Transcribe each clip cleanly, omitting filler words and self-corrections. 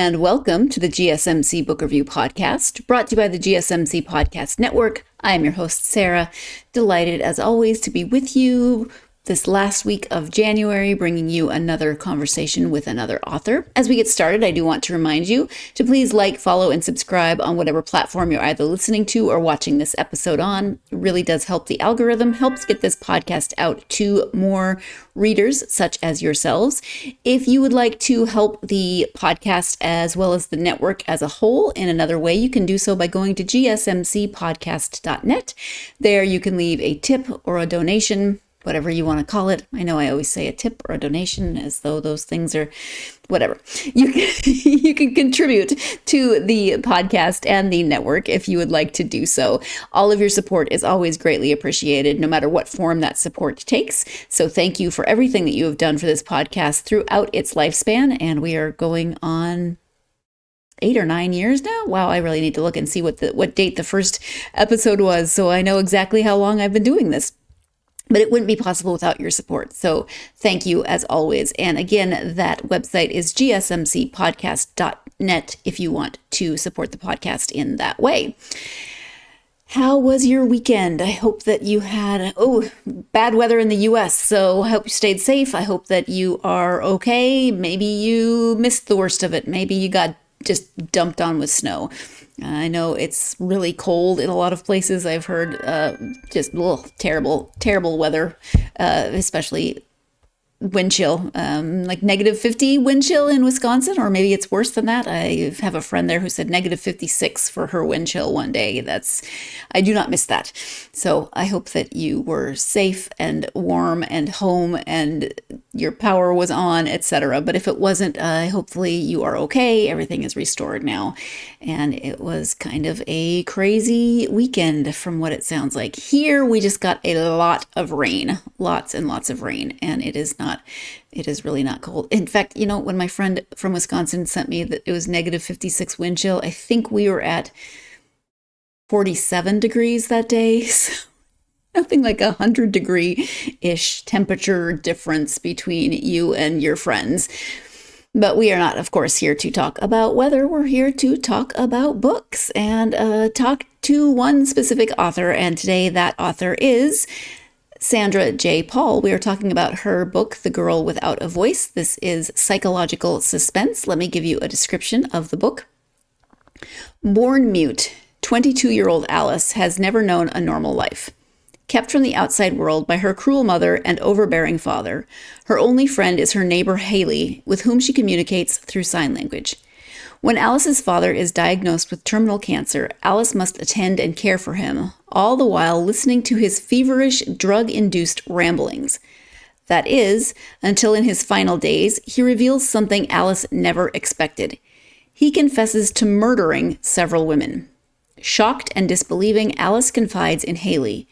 and welcome to the GSMC Book Review Podcast, brought to you by the GSMC Podcast Network. I am your host, Sarah. Delighted, as always, to be with you this last week of January, bringing you another conversation with another author. As we get started, I do want to remind you to please like, follow, and subscribe on whatever platform you're either listening to or watching this episode on. It really does help the algorithm, helps get this podcast out to more readers such as yourselves. If you would like to help the podcast as well as the network as a whole in another way, you can do so by going to gsmcpodcast.net. There you can leave a tip or a donation, whatever you want to call it. I know I always say a tip or a donation as though those things are whatever. You can contribute to the podcast and the network if you would like to do so. All of your support is always greatly appreciated, no matter what form that support takes. So thank you for everything that you have done for this podcast throughout its lifespan. And we are going on 8 or 9 years now. Wow, I really need to look and see what date the first episode was, so I know exactly how long I've been doing this. But it wouldn't be possible without your support. So thank you as always. And again, that website is gsmcpodcast.net if you want to support the podcast in that way. How was your weekend? I hope that you had, bad weather in the US. So I hope you stayed safe. I hope that you are okay. Maybe you missed the worst of it. Maybe you got just dumped on with snow. I know it's really cold in a lot of places. I've heard just terrible, terrible weather, especially wind chill, like -50 wind chill in Wisconsin, or maybe it's worse than that. I have a friend there who said -56 for her wind chill one day. I do not miss that. So I hope that you were safe and warm and home and your power was on, etc. But if it wasn't, hopefully you are okay. Everything is restored now. And it was kind of a crazy weekend from what it sounds like. Here, we just got a lot of rain, lots and lots of rain, and it is really not cold. In fact, when my friend from Wisconsin sent me that it was -56 wind chill, I think we were at 47 degrees that day. So nothing like 100-degree-ish temperature difference between you and your friends. But we are not, of course, here to talk about weather. We're here to talk about books and talk to one specific author. And today that author is Sandra J. Paul. We are talking about her book, The Girl Without a Voice. This is psychological suspense. Let me give you a description of the book. Born mute, 22-year-old Alice has never known a normal life. Kept from the outside world by her cruel mother and overbearing father, her only friend is her neighbor Hailey, with whom she communicates through sign language. When Alice's father is diagnosed with terminal cancer, Alice must attend and care for him, all the while listening to his feverish, drug-induced ramblings. That is, until in his final days, he reveals something Alice never expected. He confesses to murdering several women. Shocked and disbelieving, Alice confides in Hailey.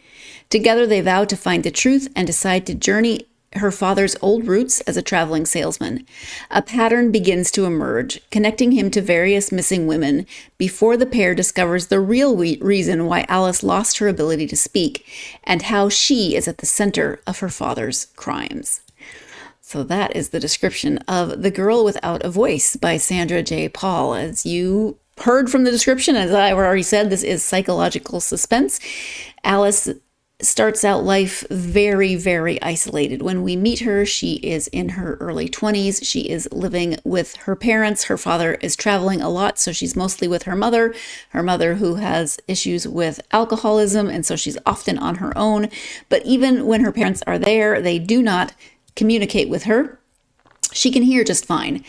Together they vow to find the truth and decide to journey her father's old roots as a traveling salesman. A pattern begins to emerge, connecting him to various missing women before the pair discovers the real reason why Alice lost her ability to speak and how she is at the center of her father's crimes. So that is the description of The Girl Without a Voice by Sandra J. Paul. As you heard from the description, as I already said, this is psychological suspense. Alice starts out life very, very isolated. When we meet her, she is in her early 20s. She is living with her parents. Her father is traveling a lot, so she's mostly with her mother who has issues with alcoholism, and so she's often on her own. But even when her parents are there, they do not communicate with her. She can hear just fine.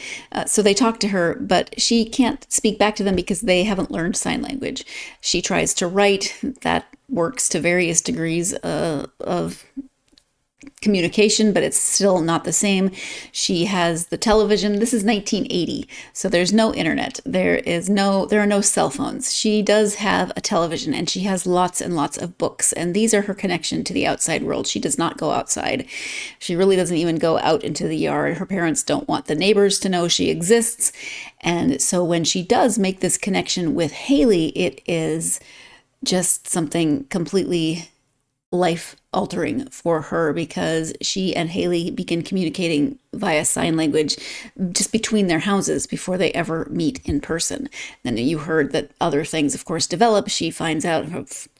So they talk to her, but she can't speak back to them because they haven't learned sign language. She tries to write. That works to various degrees of communication, but it's still not the same. She has the television. This is 1980, so there's no internet. There are no cell phones. She does have a television, and she has lots and lots of books, and these are her connection to the outside world. She does not go outside. She really doesn't even go out into the yard. Her parents don't want the neighbors to know she exists, and so when she does make this connection with Hailey, it is just something completely life altering for her because she and Hailey begin communicating via sign language just between their houses before they ever meet in person. And you heard that other things, of course, develop. She finds out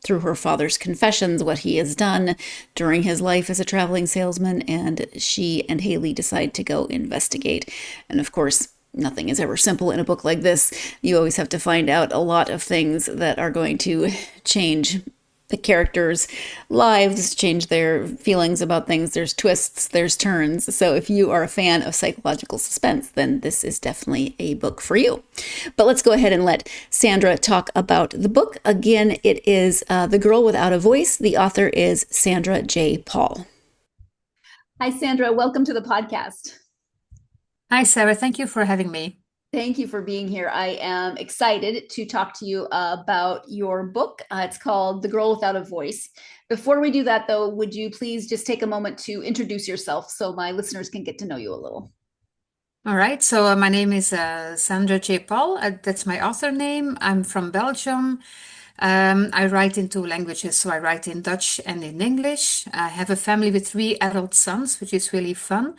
through her father's confessions what he has done during his life as a traveling salesman, and she and Hailey decide to go investigate. And of course, nothing is ever simple in a book like this. You always have to find out a lot of things that are going to change the characters' lives, change their feelings about things. There's twists, there's turns. So if you are a fan of psychological suspense, then this is definitely a book for you. But let's go ahead and let Sandra talk about the book. Again, it is The Girl Without a Voice. The author is Sandra J. Paul. Hi, Sandra. Welcome to the podcast. Hi, Sarah. Thank you for having me. Thank you for being here. I am excited to talk to you about your book. It's called The Girl Without a Voice. Before we do that, though, would you please just take a moment to introduce yourself so my listeners can get to know you a little? All right. So my name is Sandra J. Paul. That's my author name. I'm from Belgium. I write in two languages, so I write in Dutch and in English. I have a family with three adult sons, which is really fun.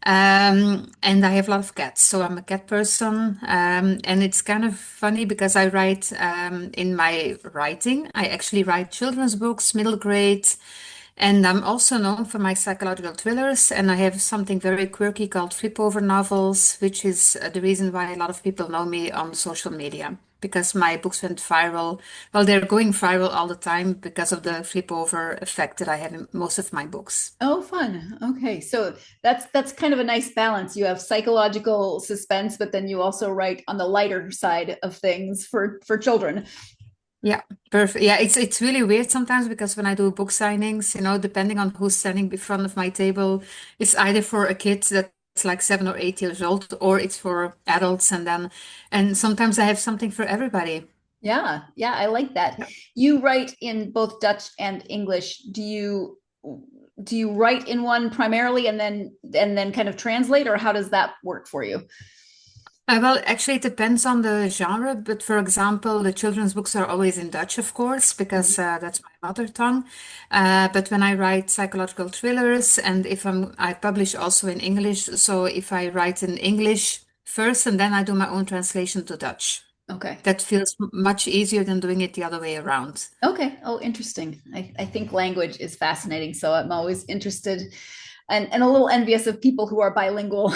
And I have a lot of cats, so I'm a cat person. And it's kind of funny because I write in my writing. I actually write children's books, middle grade. And I'm also known for my psychological thrillers, and I have something very quirky called flip-over novels, which is the reason why a lot of people know me on social media, because my books went viral. Well, they're going viral all the time because of the flip-over effect that I have in most of my books. Oh, fun. Okay. So that's kind of a nice balance. You have psychological suspense, but then you also write on the lighter side of things for children. Yeah, perfect. Yeah, it's really weird sometimes because when I do book signings, depending on who's standing in front of my table, it's either for a kid that's like 7 or 8 years old, or it's for adults, and sometimes I have something for everybody. Yeah, yeah, I like that. You write in both Dutch and English. Do you write in one primarily and then kind of translate, or how does that work for you? Well, actually, it depends on the genre, but for example, the children's books are always in Dutch, of course, because that's my mother tongue. But when I write psychological thrillers, and if I publish also in English, so if I write in English first and then I do my own translation to Dutch, Okay. that feels much easier than doing it the other way around. Okay. Oh, interesting. I think language is fascinating. So I'm always interested and a little envious of people who are bilingual.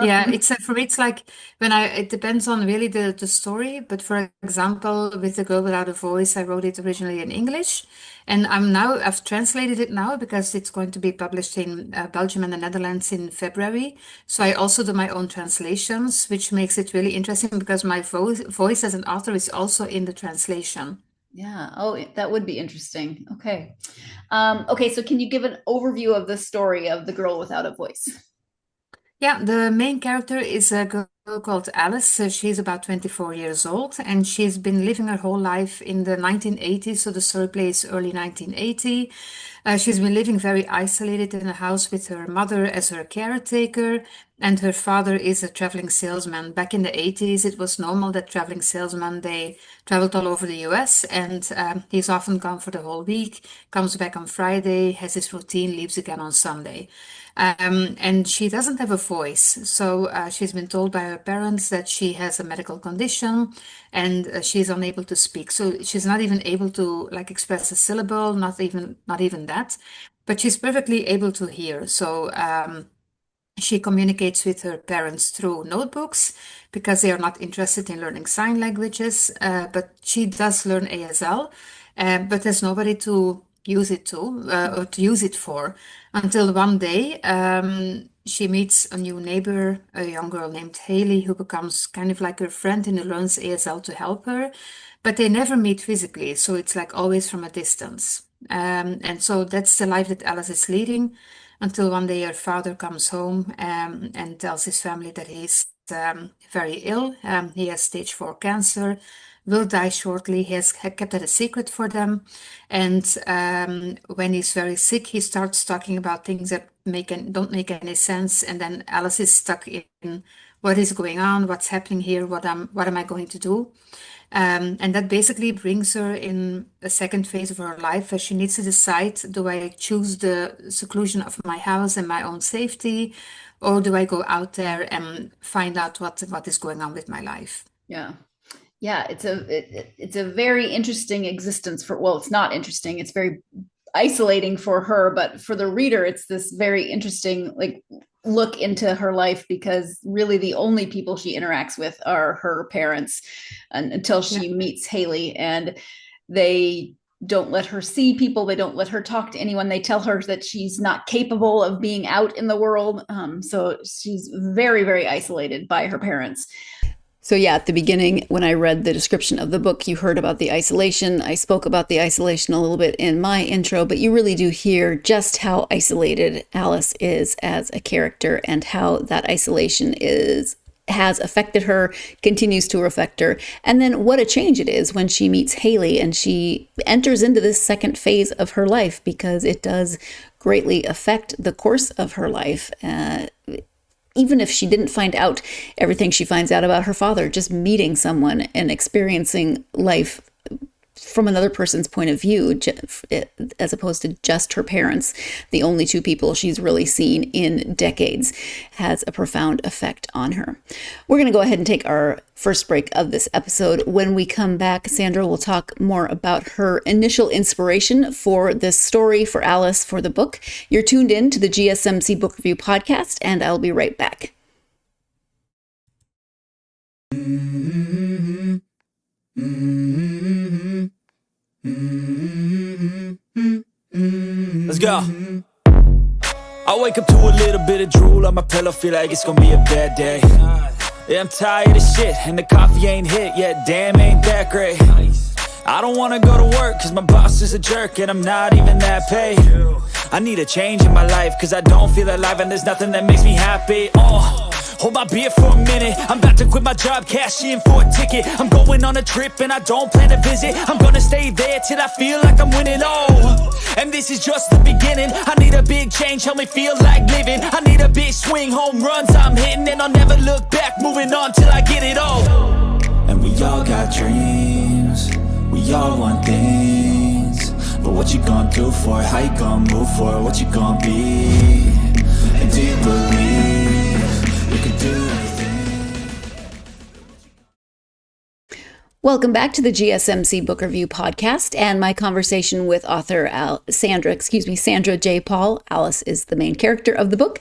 Yeah, it's for me, it's like it depends on really the story. But for example, with The Girl Without a Voice, I wrote it originally in English, and I've translated it now because it's going to be published in Belgium and the Netherlands in February. So I also do my own translations, which makes it really interesting because my voice as an author is also in the translation. Yeah. Oh, that would be interesting. Okay. Okay. So can you give an overview of the story of the girl without a voice? Yeah, the main character is a girl called Alice. She's about 24 years old and she's been living her whole life in the 1980s. So the story plays early 1980. She's been living very isolated in a house with her mother as her caretaker, and her father is a traveling salesman. Back in the 80s, it was normal that traveling salesmen they traveled all over the US, and he's often gone for the whole week, comes back on Friday, has his routine, leaves again on Sunday. And she doesn't have a voice. So she's been told by her parents that she has a medical condition and she's unable to speak. So she's not even able to like express a syllable, not even that. But she's perfectly able to hear. So she communicates with her parents through notebooks because they are not interested in learning sign languages, but she does learn ASL, but there's nobody to use it to or to use it for until one day she meets a new neighbor, a young girl named Hailey, who becomes kind of like her friend and who learns ASL to help her. But they never meet physically, so it's like always from a distance. And so that's the life that Alice is leading until one day her father comes home and tells his family that he's very ill. He has stage 4 cancer, will die shortly. He has kept it a secret for them. And when he's very sick, he starts talking about things that don't make any sense. And then Alice is stuck in what is going on, what's happening here, what am I going to do? And that basically brings her in a second phase of her life where she needs to decide, do I choose the seclusion of my house and my own safety, or do I go out there and find out what is going on with my life? Yeah. Yeah, it's a very interesting existence for, well, it's not interesting, it's very isolating for her, but for the reader it's this very interesting like look into her life, because really the only people she interacts with are her parents, and until Yeah. she meets Hailey, and they don't let her see people, they don't let her talk to anyone, they tell her that she's not capable of being out in the world, so she's very, very isolated by her parents. So, yeah, at the beginning, when I read the description of the book, you heard about the isolation. I spoke about the isolation a little bit in my intro, but you really do hear just how isolated Alice is as a character, and how that isolation has affected her, continues to affect her. And then what a change it is when she meets Hailey and she enters into this second phase of her life, because it does greatly affect the course of her life. Even if she didn't find out everything she finds out about her father, just meeting someone and experiencing life from another person's point of view, as opposed to just her parents, the only two people she's really seen in decades, has a profound effect on her. We're going to go ahead and take our first break of this episode. When we come back, Sandra will talk more about her initial inspiration for this story, for Alice, for the book. You're tuned in to the GSMC Book Review Podcast, and I'll be right back. Mm-hmm. Mm-hmm. Let's go. I wake up to a little bit of drool on my pillow, feel like it's gonna be a bad day. Yeah, I'm tired of shit, and the coffee ain't hit yet, damn, ain't that great. I don't wanna go to work, cause my boss is a jerk, and I'm not even that paid. I need a change in my life, cause I don't feel alive, and there's nothing that makes me happy. Hold my beer for a minute, I'm about to quit my job, cash in for a ticket. I'm going on a trip and I don't plan to visit. I'm gonna stay there till I feel like I'm winning, and this is just the beginning. I need a big change, help me feel like living. I need a big swing, home runs I'm hitting, and I'll never look back, moving on till I get it all. And we all got dreams, we all want things, but what you gonna do for it? How you gonna move for it? What you gonna be? And do you believe you can do anything? Welcome back to the GSMC Book Review Podcast and my conversation with author Sandra J. Paul. Alice is the main character of the book.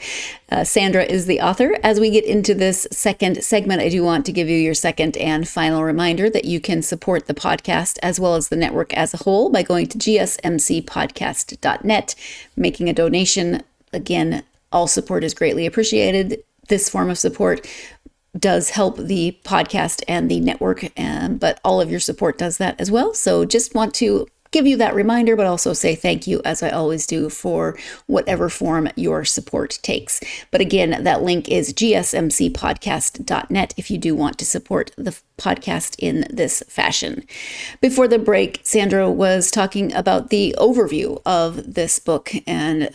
Sandra is the author. As we get into this second segment, I do want to give you your second and final reminder that you can support the podcast as well as the network as a whole by going to gsmcpodcast.net, making a donation. Again, all support is greatly appreciated. This form of support does help the podcast and the network, but all of your support does that as well. So just want to give you that reminder, but also say thank you, as I always do, for whatever form your support takes. But again, that link is gsmcpodcast.net if you do want to support the podcast in this fashion. Before the break, Sandra was talking about the overview of this book and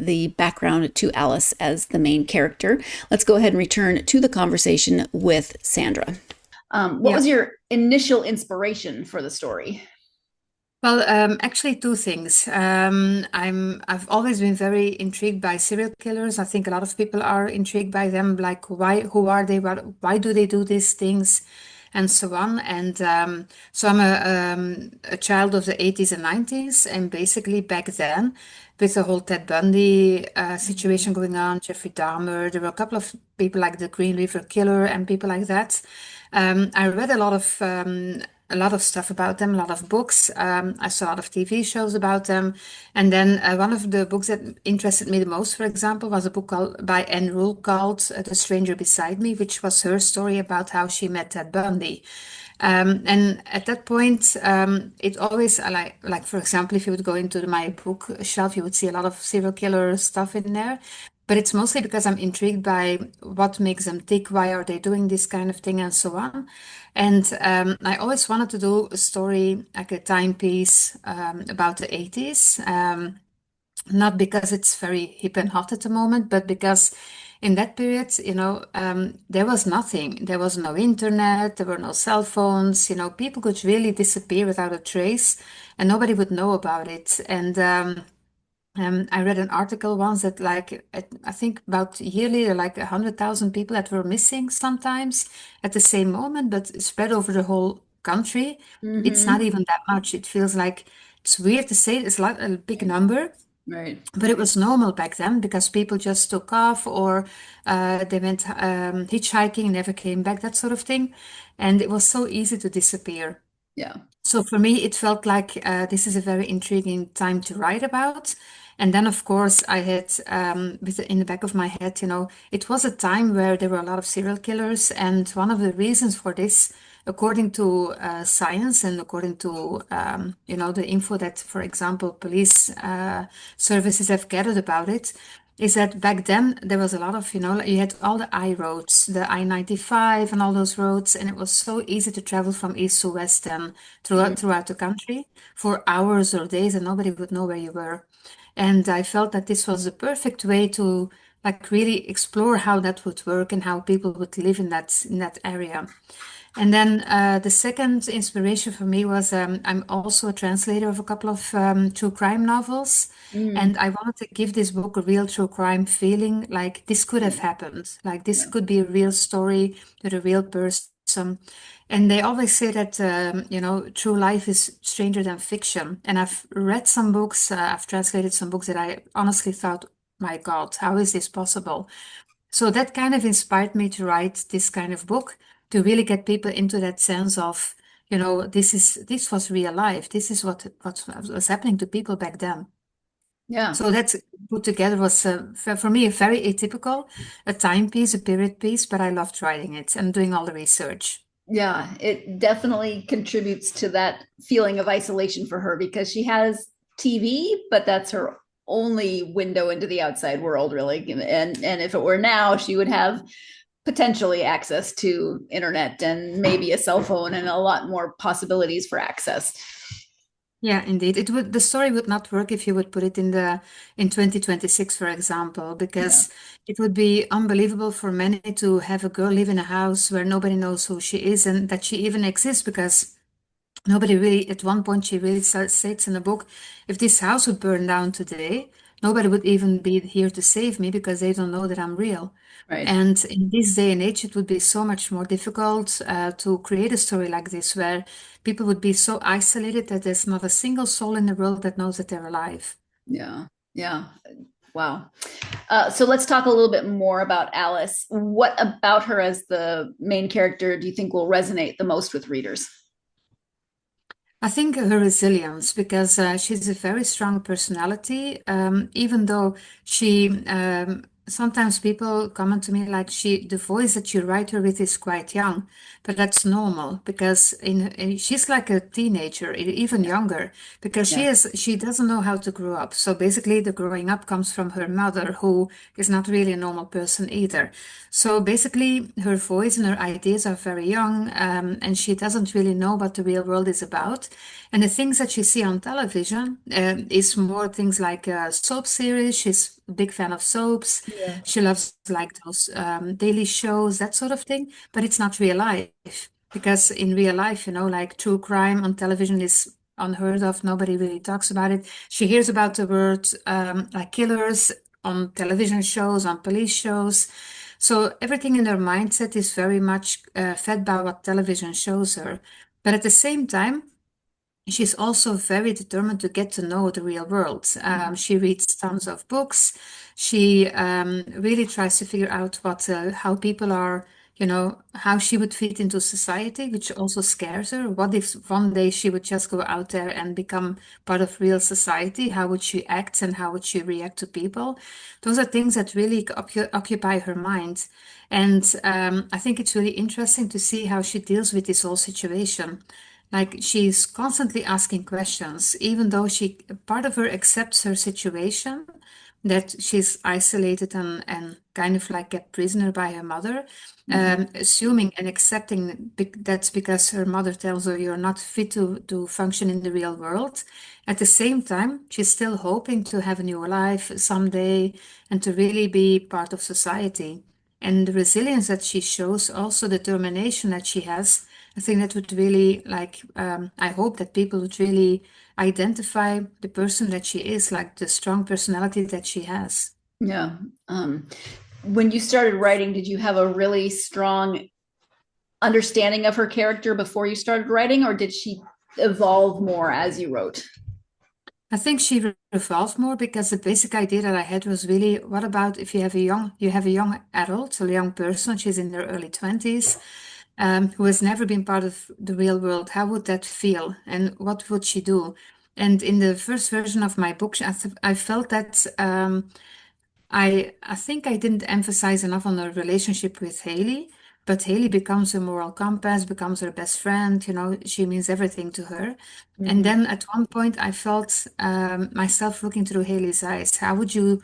the background to Alice as the main character. Let's go ahead and return to the conversation with Sandra. What was your initial inspiration for the story? Well, actually, two things. I've always been very intrigued by serial killers. I think a lot of people are intrigued by them. Like, who are they? Why do they do these things? And so on. And so I'm a child of the 80s and 90s. And basically back then, with the whole Ted Bundy situation going on, Jeffrey Dahmer, there were a couple of people like the Green River Killer and people like that. I read a lot of stuff about them, a lot of books. I saw a lot of TV shows about them. And then one of the books that interested me the most, for example, was a book by Anne Rule called The Stranger Beside Me, which was her story about how she met Ted Bundy. And at that point, it always, like for example, if you would go into my bookshelf, you would see a lot of serial killer stuff in there. But it's mostly because I'm intrigued by what makes them tick, why are they doing this kind of thing, and so on. And I always wanted to do a story, like a timepiece about the 80s. Not because it's very hip and hot at the moment, but because in that period, there was nothing. There was no internet, there were no cell phones, people could really disappear without a trace and nobody would know about it. And I read an article once that I think about yearly there are like 100,000 people that were missing sometimes at the same moment, but spread over the whole country. It's not Mm-hmm. even that much. It feels like it's weird to say it's like a big number, Right. but it was normal back then because people just took off or they went hitchhiking, never came back, that sort of thing. And it was so easy to disappear. Yeah. So for me, it felt like this is a very intriguing time to write about. And then, of course, I had in the back of my head, it was a time where there were a lot of serial killers. And one of the reasons for this, according to science and according to, the info that, for example, police services have gathered about it, is that back then there was a lot of, you had all the I roads, the I-95 and all those roads, and it was so easy to travel from east to west and throughout the country for hours or days, and nobody would know where you were. And I felt that this was the perfect way to like really explore how that would work and how people would live in that area. And then the second inspiration for me was I'm also a translator of a couple of true crime novels. Mm. And I wanted to give this book a real true crime feeling, like this could have happened. Like this Yeah. could be a real story with a real person. And they always say that, true life is stranger than fiction. And I've read some books, I've translated some books that I honestly thought, my God, how is this possible? So that kind of inspired me to write this kind of book to really get people into that sense of, this was real life. This is what was happening to people back then. Yeah. So that put together was for me a very atypical, a timepiece, a period piece, but I loved writing it and doing all the research. Yeah, it definitely contributes to that feeling of isolation for her because she has TV, but that's her only window into the outside world, really. And if it were now, she would have potentially access to internet and maybe a cell phone and a lot more possibilities for access. Yeah, indeed. The story would not work if you would put it in 2026, for example, Yeah, because it would be unbelievable for many to have a girl live in a house where nobody knows who she is and that she even exists because nobody really, at one point, she really states in the book, if this house would burn down today, nobody would even be here to save me because they don't know that I'm real. right. And in this day and age, it would be so much more difficult to create a story like this where people would be so isolated that there's not a single soul in the world that knows that they're alive. Yeah, yeah. Wow. So let's talk a little bit more about Alice. What about her as the main character do you think will resonate the most with readers? I think her resilience, because she's a very strong personality, even though sometimes people comment to me like the voice that you write her with is quite young, but that's normal because she's like a teenager, even younger, because Yeah, she doesn't know how to grow up. So basically the growing up comes from her mother, who is not really a normal person either. So basically her voice and her ideas are very young, and she doesn't really know what the real world is about. And the things that you see on television is more things like soap series. She's a big fan of soaps. yeah, She loves like those daily shows, that sort of thing. But it's not real life because in real life, like true crime on television is unheard of. Nobody really talks about it. She hears about the word like killers on television shows, on police shows. So everything in her mindset is very much fed by what television shows her. But at the same time, she's also very determined to get to know the real world. She reads tons of books. She really tries to figure out how people are, how she would fit into society, which also scares her. What if one day she would just go out there and become part of real society? How would she act and how would she react to people? Those are things that really occupy her mind. And I think it's really interesting to see how she deals with this whole situation. Like she's constantly asking questions, even though part of her accepts her situation, that she's isolated and kind of like kept prisoner by her mother, assuming and accepting that's because her mother tells her you're not fit to function in the real world. At the same time, she's still hoping to have a new life someday and to really be part of society. And the resilience that she shows, also the determination that she has, I think that would really I hope that people would really identify the person that she is, like the strong personality that she has. Yeah. When you started writing, did you have a really strong understanding of her character before you started writing, or did she evolve more as you wrote? I think she evolved more because the basic idea that I had was really, what about if you have a young adult, a young person, she's in their early 20s, who has never been part of the real world. How would that feel? And what would she do? And in the first version of my book, I felt that I think I didn't emphasize enough on her relationship with Hailey, but Hailey becomes her moral compass, becomes her best friend. She means everything to her. And then at one point, I felt myself looking through Hailey's eyes. How would you,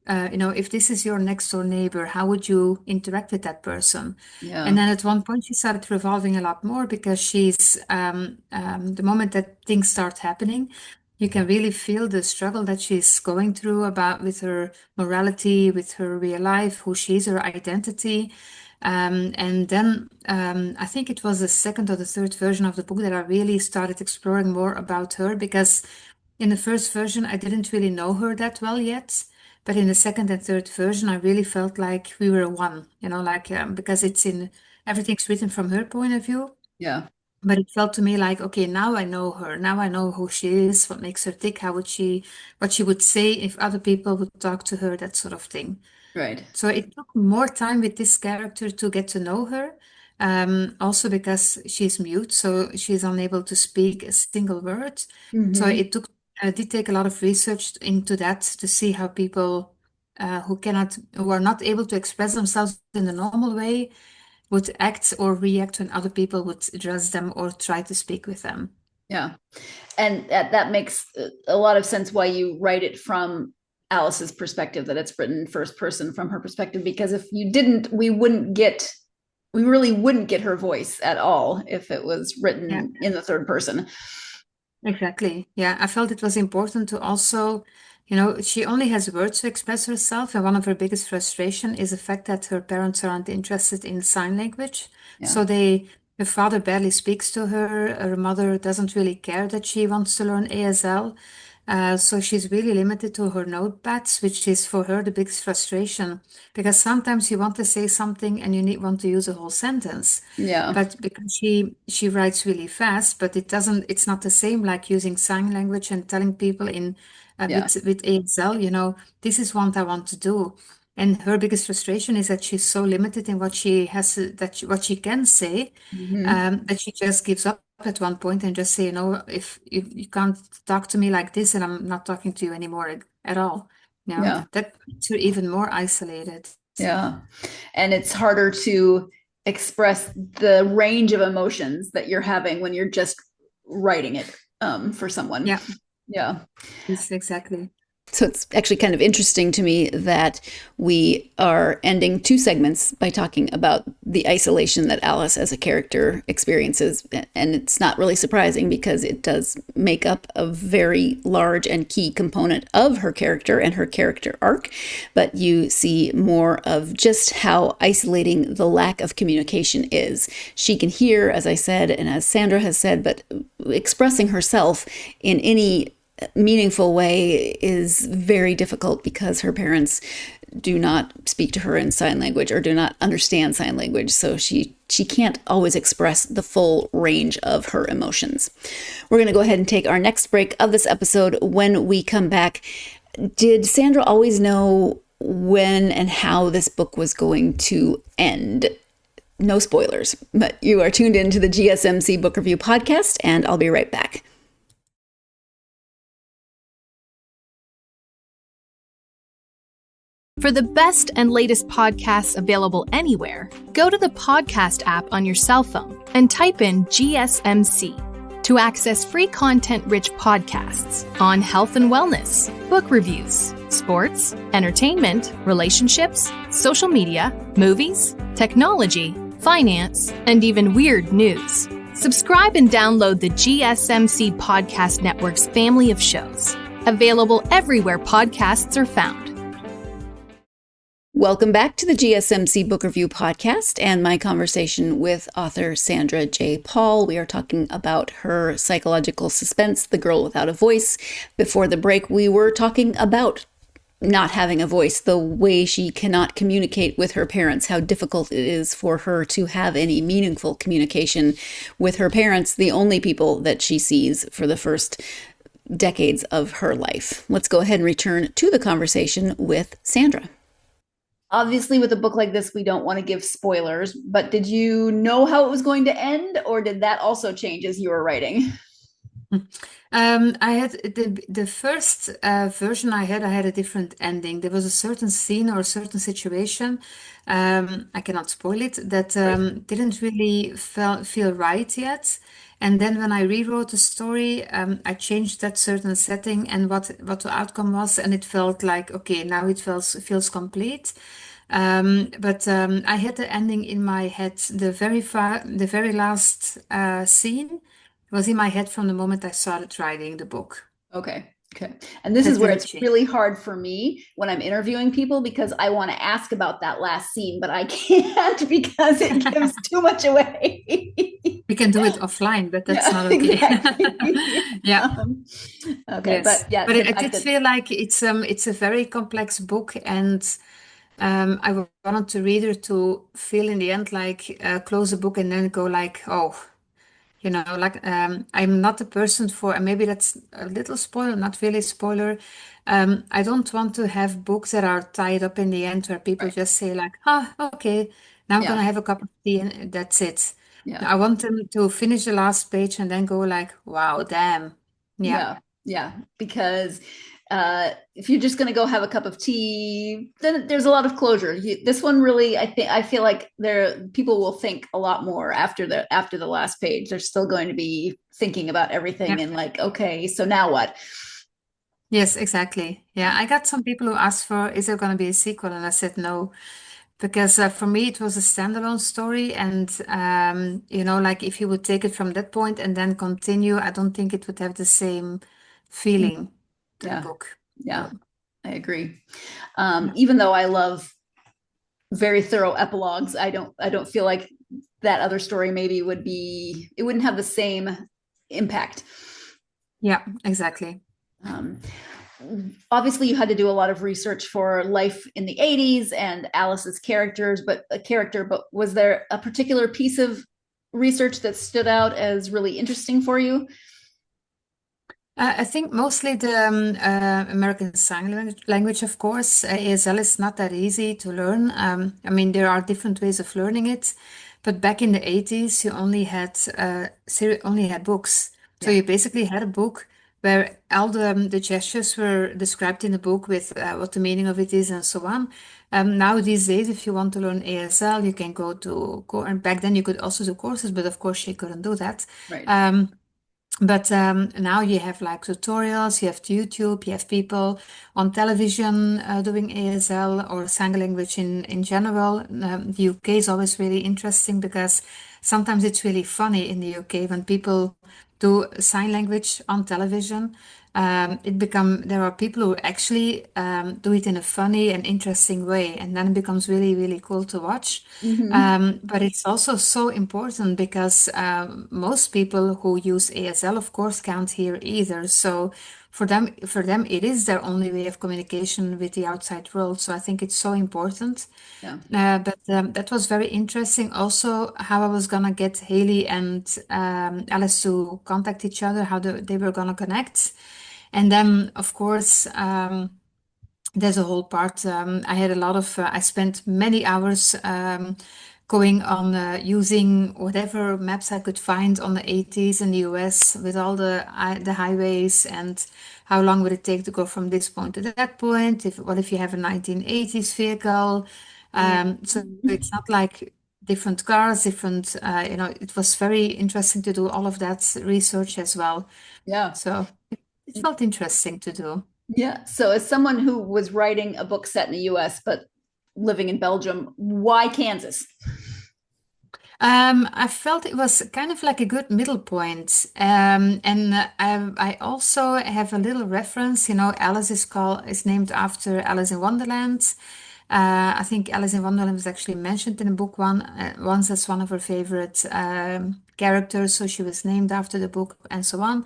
if this is your next door neighbor, how would you interact with that person? Yeah. And then at one point, she started revolving a lot more because she's the moment that things start happening, you can really feel the struggle that she's going through with her morality, with her real life, who she is, her identity. And then I think it was the second or the third version of the book that I really started exploring more about her, because in the first version, I didn't really know her that well yet. But in the second and third version, I really felt like we were one, because everything's written from her point of view. Yeah. But it felt to me like, okay, now I know her. Now I know who she is, what makes her tick, what she would say if other people would talk to her, that sort of thing. Right. So it took more time with this character to get to know her. Also because she's mute, so she's unable to speak a single word. So it did take a lot of research into that to see how people who are not able to express themselves in the normal way would act or react when other people would address them or try to speak with them. Yeah. And that makes a lot of sense why you write it from Alice's perspective, that it's written first person from her perspective, because if you didn't, we really wouldn't get her voice at all if it was written in the third person. Exactly. Yeah, I felt it was important to also, she only has words to express herself, and one of her biggest frustration is the fact that her parents aren't interested in sign language. Yeah. So her father barely speaks to her. Her mother doesn't really care that she wants to learn ASL. So she's really limited to her notepads, which is for her the biggest frustration, because sometimes you want to say something and you want to use a whole sentence. Yeah. But because she writes really fast, but it's not the same like using sign language and telling people with ASL, this is what I want to do. And her biggest frustration is that she's so limited in what she what she can say, that she just gives up at one point and just say, if you can't talk to me like this, and I'm not talking to you anymore at all. That makes her even more isolated. Yeah. And it's harder to express the range of emotions that you're having when you're just writing it for someone. Yeah. Yeah. Yes, exactly. So it's actually kind of interesting to me that we are ending two segments by talking about the isolation that Alice as a character experiences. And it's not really surprising because it does make up a very large and key component of her character and her character arc. But you see more of just how isolating the lack of communication is. She can hear, as I said, and as Sandra has said, but expressing herself in any meaningful way is very difficult because her parents do not speak to her in sign language or do not understand sign language. So she can't always express the full range of her emotions. We're going to go ahead and take our next break of this episode. When we come back, did Sandra always know when and how this book was going to end? No spoilers, but you are tuned into the GSMC Book Review Podcast, and I'll be right back. For the best and latest podcasts available anywhere, go to the podcast app on your cell phone and type in GSMC. To access free content rich podcasts on health and wellness, book reviews, sports, entertainment, relationships, social media, movies, technology, finance, and even weird news. Subscribe and download the GSMC Podcast Network's family of shows, available everywhere podcasts are found. Welcome back to the GSMC Book Review Podcast and my conversation with author Sandra J. Paul. We are talking about her psychological suspense, The Girl Without a Voice. Before the break, we were talking about not having a voice, the way she cannot communicate with her parents, how difficult it is for her to have any meaningful communication with her parents, the only people that she sees for the first decades of her life. Let's go ahead and return to the conversation with Sandra. Obviously, with a book like this, we don't want to give spoilers, but did you know how it was going to end, or did that also change as you were writing? I had the first version I had a different ending. There was a certain scene or a certain situation, I cannot spoil it, that didn't really feel right yet. And then when I rewrote the story, I changed that certain setting and what the outcome was, and it felt like, okay, now it feels complete. But I had the ending in my head. The very last scene was in my head from the moment I started writing the book. Okay. And this is where it's really hard for me when I'm interviewing people, because I want to ask about that last scene, but I can't because it gives too much away. We can do it offline, but that's not okay. Exactly. Yeah. Okay. Yes. But yeah, but I did feel like it's a very complex book, and I wanted the reader to feel in the end like close the book and then go like, oh, like I'm not the person for, and maybe that's a little spoiler, not really spoiler. I don't want to have books that are tied up in the end where people just say like, okay, now I'm gonna have a cup of tea and that's it. Yeah. I want them to finish the last page and then go like, wow, damn. Yeah. Because if you're just going to go have a cup of tea, then there's a lot of closure. This one really, I feel like people will think a lot more after the last page. They're still going to be thinking about everything and like, okay, so now what? Yes, exactly. Yeah, I got some people who asked for, is there going to be a sequel? And I said no, because for me it was a standalone story, and like if you would take it from that point and then continue, I don't think it would have the same feeling to the book. Yeah, I agree. Even though I love very thorough epilogues, I don't feel like that other story maybe it wouldn't have the same impact. Yeah, exactly. Obviously you had to do a lot of research for life in the 80s and Alice's character, but was there a particular piece of research that stood out as really interesting for you? I think mostly the American Sign Language, of course. ASL is not that easy to learn. I mean, there are different ways of learning it, but back in the 80s, you only had books. So you basically had a book where all the gestures were described in the book with what the meaning of it is and so on. Now these days, if you want to learn ASL, you can go to and back then you could also do courses, but of course you couldn't do that. Right. But now you have like tutorials, you have YouTube, you have people on television doing ASL or sign language in general. The UK is always really interesting because sometimes it's really funny in the UK when people do sign language on television. There are people who actually do it in a funny and interesting way, and then it becomes really, really cool to watch. But it's also so important because most people who use ASL, of course, can't hear either. So for them, it is their only way of communication with the outside world. So I think it's so important. But that was very interesting. Also, how I was gonna get Hailey and Alice to contact each other, how they were gonna connect. And then, of course, there's a whole part. I spent many hours going on using whatever maps I could find on the 80s in the US with all the highways and how long would it take to go from this point to that point? What if you have a 1980s vehicle? So it's not like different cars, different, it was very interesting to do all of that research as well. Yeah. So it felt interesting to do. Yeah. So, as someone who was writing a book set in the US, but living in Belgium, why Kansas? I felt it was kind of like a good middle point. And I also have a little reference, Alice is named after Alice in Wonderland. I think Alice in Wonderland was actually mentioned in a book once as one of her favorite characters, so she was named after the book and so on.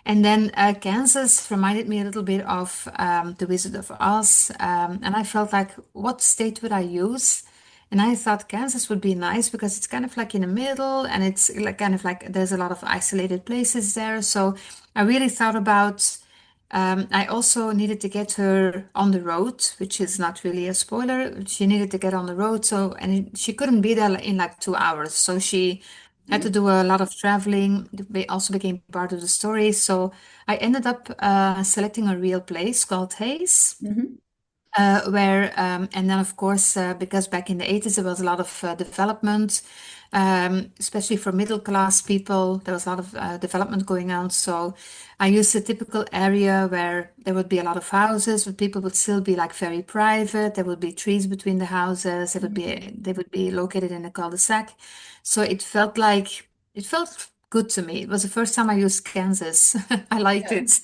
And then Kansas reminded me a little bit of The Wizard of Oz, and I felt like, what state would I use? And I thought Kansas would be nice because it's kind of like in the middle, and it's like kind of like there's a lot of isolated places there. So I really thought about. I also needed to get her on the road, which is not really a spoiler. She needed to get on the road, so and she couldn't be there in like 2 hours. So she had to do a lot of traveling. It also became part of the story. So I ended up selecting a real place called Hayes. Mm-hmm. And then of course, because back in the 80s there was a lot of development, especially for middle class people, there was a lot of development going on. So I used a typical area where there would be a lot of houses, but people would still be like very private. There would be trees between the houses. They would be located in a cul-de-sac. So it felt good to me. It was the first time I used Kansas. I liked Yeah. it.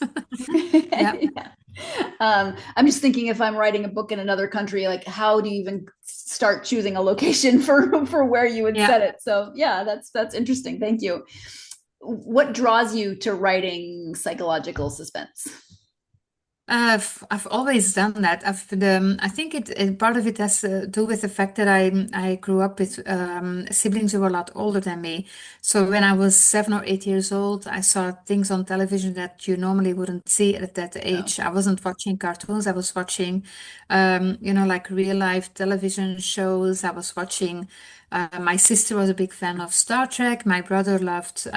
Yeah. Yeah. I'm just thinking, if I'm writing a book in another country, like, how do you even start choosing a location for where you would Yeah. set it? So yeah, that's interesting. Thank you. What draws you to writing psychological suspense? I've always done that. I think part of it has to do with the fact that I grew up with siblings who were a lot older than me. So when I was 7 or 8 years old, I saw things on television that you normally wouldn't see at that No. age. I wasn't watching cartoons. I was watching, like real life television shows. I was watching. My sister was a big fan of Star Trek. My brother loved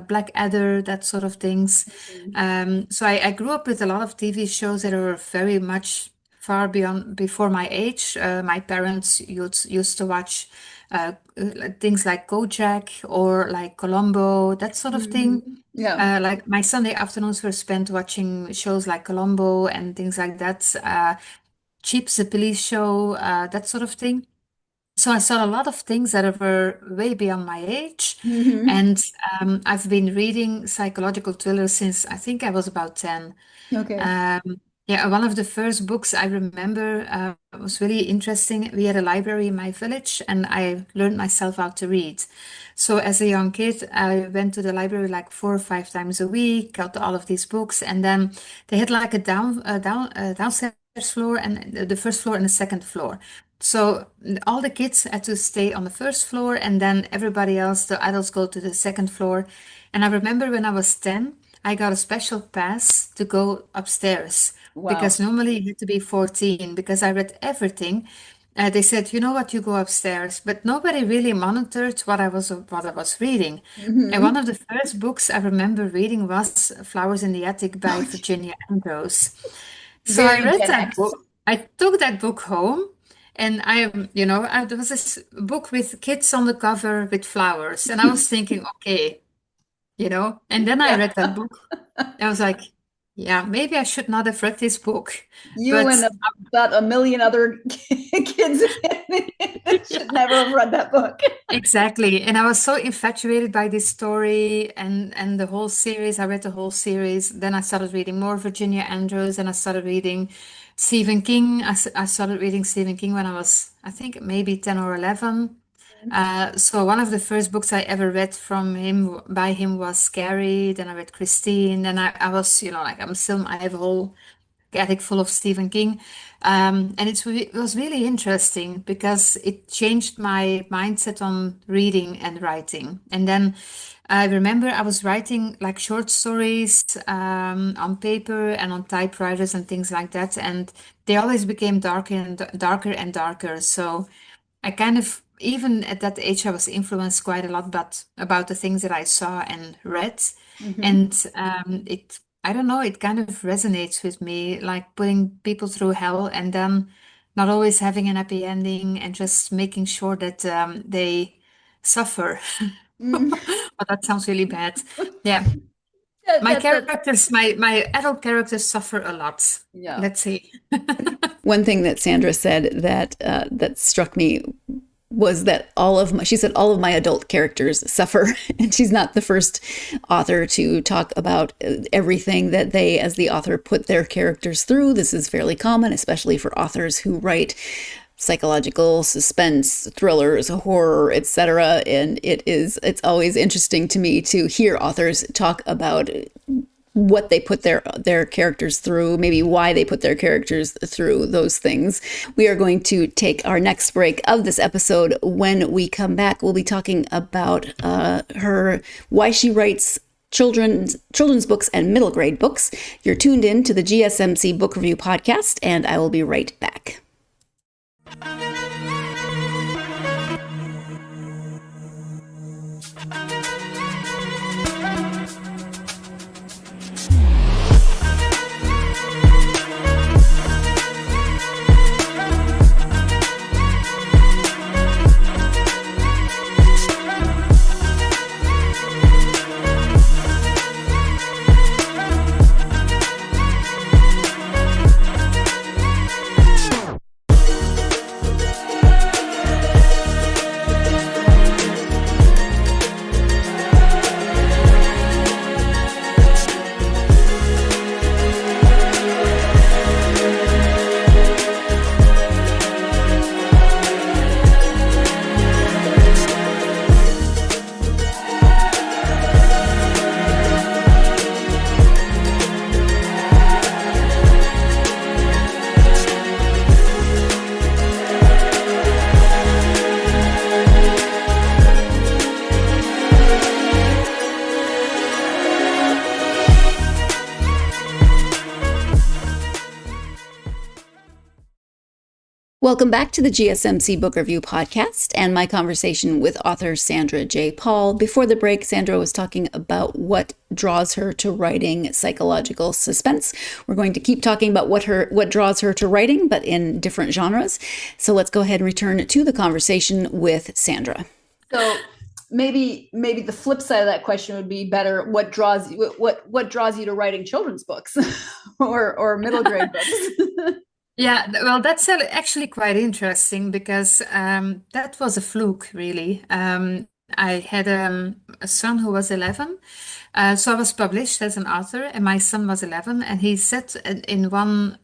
Blackadder, that sort of things. So I grew up with a lot of TV shows that were very much far beyond before my age. My parents used to watch things like Kojak or like Columbo, that sort of thing. Mhm. Yeah. Like my Sunday afternoons were spent watching shows like Columbo and things like that. Cheap's the Police Show, that sort of thing. So I saw a lot of things that were way beyond my age. Hmm. And I've been reading psychological thrillers since I think I was about 10. Okay. Yeah, one of the first books I remember was really interesting. We had a library in my village, and I learned myself how to read. So as a young kid, I went to the library like 4 or 5 times a week, got all of these books, and then they had like a downstairs floor and the first floor and the second floor. So all the kids had to stay on the first floor, and then everybody else, the adults, go to the second floor. And I remember when I was 10, I got a special pass to go upstairs Wow. because normally you had to be 14 because I read everything. They said, you know what, you go upstairs, but nobody really monitored what I was reading. And one Hmm. of the first books I remember reading was Flowers in the Attic by Oh, Virginia Andrews. So I very read Gen that X. book. I took that book home, and there was this book with kids on the cover with flowers, and I was thinking, okay, and then I Yeah. read that book. I was like, yeah, maybe I should not have read this book, You but and about a million other kids should never have read that book. exactly. And I was so infatuated by this story and the whole series. I read the whole series. Then I started reading more Virginia Andrews, and I started reading Stephen King. I started reading Stephen King when I was, I think, maybe 10 or 11. So one of the first books I ever read by him was Scary. Then I read Christine. Then I was, like I have a whole attic full of Stephen King. And it was really interesting because it changed my mindset on reading and writing. And then I remember I was writing like short stories on paper and on typewriters and things like that. And they always became darker and darker and darker. So I kind of, even at that age, I was influenced quite a lot about the things that I saw and read. Hmm. And I don't know, it kind of resonates with me, like putting people through hell and then not always having an happy ending and just making sure that they suffer. Mm. But that sounds really bad. Yeah. Yeah, My characters, my adult characters suffer a lot. yeah. Let's see. One thing that Sandra said that struck me was that she said all of my adult characters suffer, and she's not the first author to talk about everything that they, as the author, put their characters through. This is fairly common, especially for authors who write psychological suspense, thrillers, horror, etc. And it's always interesting to me to hear authors talk about what they put their characters through, maybe why they put their characters through those things. We are going to take our next break of this episode. When we come back, we'll be talking about why she writes children's books and middle grade books. You're tuned in to the GSMC Book Review Podcast, and I will be right back. Welcome back to the GSMC Book Review Podcast and my conversation with author Sandra J. Paul. Before the break, Sandra was talking about what draws her to writing psychological suspense. We're going to keep talking about what draws her to writing, but in different genres. So let's go ahead and return to the conversation with Sandra. So maybe the flip side of that question would be better. What draws you to writing children's books or middle grade books? Yeah, well, that's actually quite interesting because that was a fluke, really. I had a son who was 11. So I was published as an author, and my son was 11. And he said in one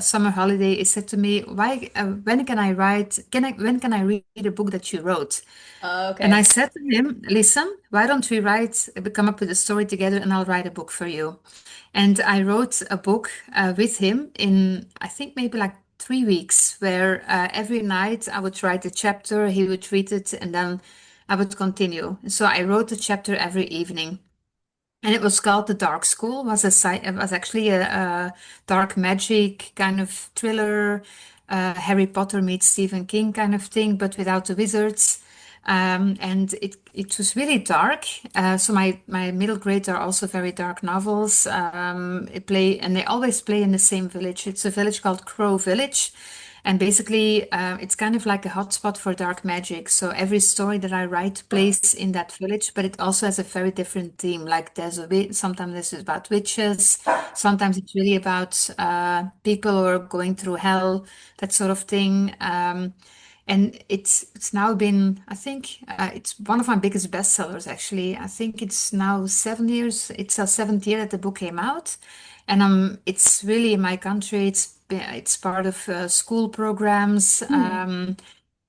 summer holiday, he said to me, when can I when can I read a book that you wrote? Okay. And I said to him, listen, why don't we come up with a story together and I'll write a book for you. And I wrote a book with him in, I think, maybe like 3 weeks, where every night I would write a chapter, he would read it, and then I would continue. So I wrote a chapter every evening. And it was called The Dark School. It was actually a dark magic kind of thriller, Harry Potter meets Stephen King kind of thing, but without the wizards. And it was really dark. So my middle grades are also very dark novels. They always play in the same village. It's a village called Crow Village. And basically, it's kind of like a hotspot for dark magic. So every story that I write plays in that village, but it also has a very different theme. Like sometimes this is about witches, sometimes it's really about people who are going through hell, that sort of thing. And it's now been, I think, it's one of my biggest bestsellers, actually. I think it's now 7 years. It's our 7th year that the book came out. And it's really in my country. It's part of school programs.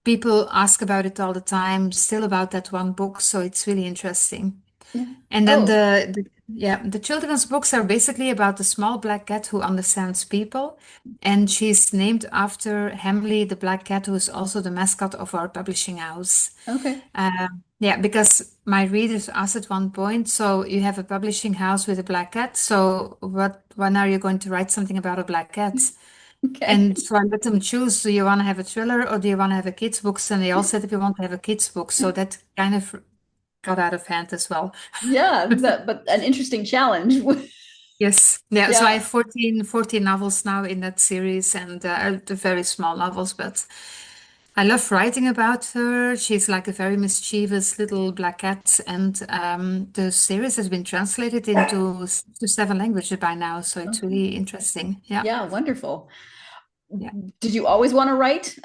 People ask about it all the time, still about that one book. So it's really interesting. And then the children's books are basically about a small black cat who understands people. And she's named after Hailey, the black cat, who is also the mascot of our publishing house. Okay. Yeah, because my readers asked at one point, so you have a publishing house with a black cat. So when are you going to write something about a black cat? Okay. And so I let them choose, do you want to have a thriller or do you want to have a kids book? And they all said, if you want to have a kids book. So that kind of got out of hand as well. Yeah, but an interesting challenge. Yes. Yeah. So I have 14 novels now in that series, and they're very small novels, but I love writing about her. She's like a very mischievous little black cat, and the series has been translated into to 7 languages by now, so it's really interesting. Yeah, Yeah, wonderful. yeah. Did you always want to write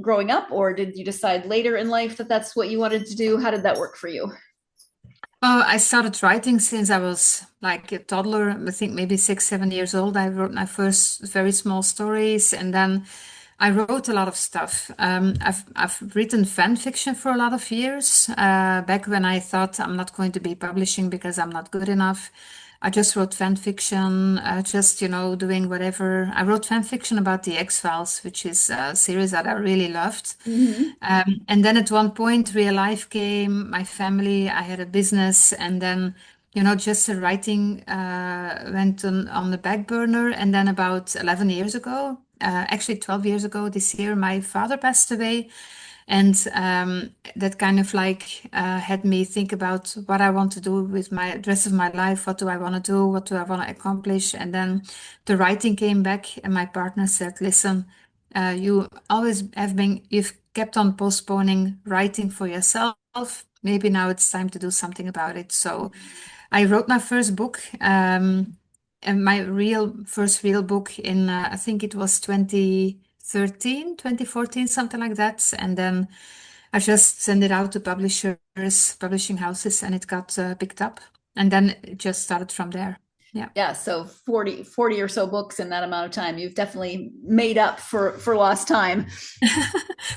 growing up, or did you decide later in life that that's what you wanted to do? How did that work for you? Oh, I started writing since I was like a toddler. I think maybe 6, 7 years old. I wrote my first very small stories, and then I wrote a lot of stuff. I've written fan fiction for a lot of years. Back when I thought I'm not going to be publishing because I'm not good enough, I just wrote fan fiction, just doing whatever. I wrote fan fiction about the X-Files, which is a series that I really loved. Mm-hmm. And then at one point, real life came, my family, I had a business, and then, just the writing went on the back burner. And then about 11 years ago, actually 12 years ago this year, my father passed away. And that kind of like had me think about what I want to do with my the rest of my life. What do I want to do? What do I want to accomplish? And then the writing came back, and my partner said, "Listen, you've kept on postponing writing for yourself. Maybe now it's time to do something about it." So I wrote my first book, and my real first real book in, I think it was 2013, 2014, something like that. And then I just sent it out to publishers, publishing houses, and it got picked up. And then it just started from there. Yeah. Yeah, so 40 or so books in that amount of time. You've definitely made up for lost time.